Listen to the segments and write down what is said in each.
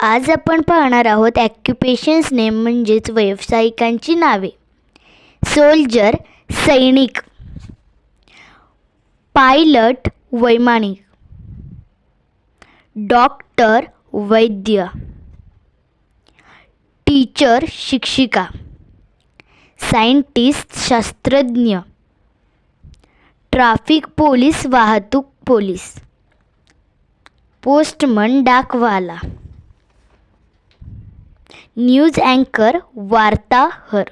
आज आपण पाहणार आहोत ऑक्युपेशन्स नेम म्हणजेच व्यावसायिकांची नावे. सोल्जर सैनिक, पायलट वैमानिक, डॉक्टर वैद्य, टीचर शिक्षिका, सायंटिस्ट शास्त्रज्ञ, ट्रॅफिक पोलीस वाहतूक पोलीस, पोस्टमन डाकवाला, न्यूज अँकर वार्ताहर,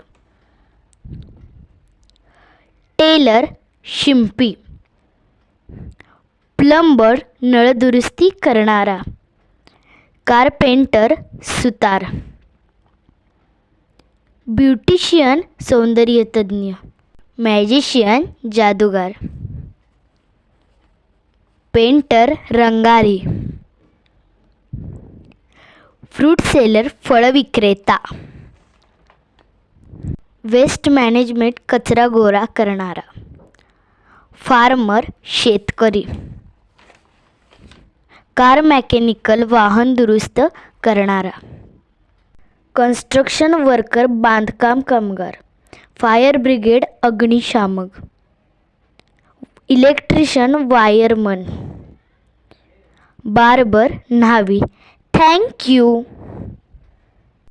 टेलर शिंपी, प्लंबर नळ दुरुस्ती करणारा, कारपेंटर सुतार, ब्युटिशियन सौंदर्यतज्ञ, मॅजिशियन जादूगार, पेंटर रंगारी, फ्रूट सेलर फळ विक्रेता, वेस्ट मॅनेजमेंट कचरा गोळा करणारा, फार्मर शेतकरी, कार मेकॅनिकल वाहन दुरुस्त करणारा, कन्स्ट्रक्शन वर्कर बांधकाम कामगार, फायर ब्रिगेड अग्निशामक, इलेक्ट्रिशियन वायरमन, बार्बर न्हावी. Thank you.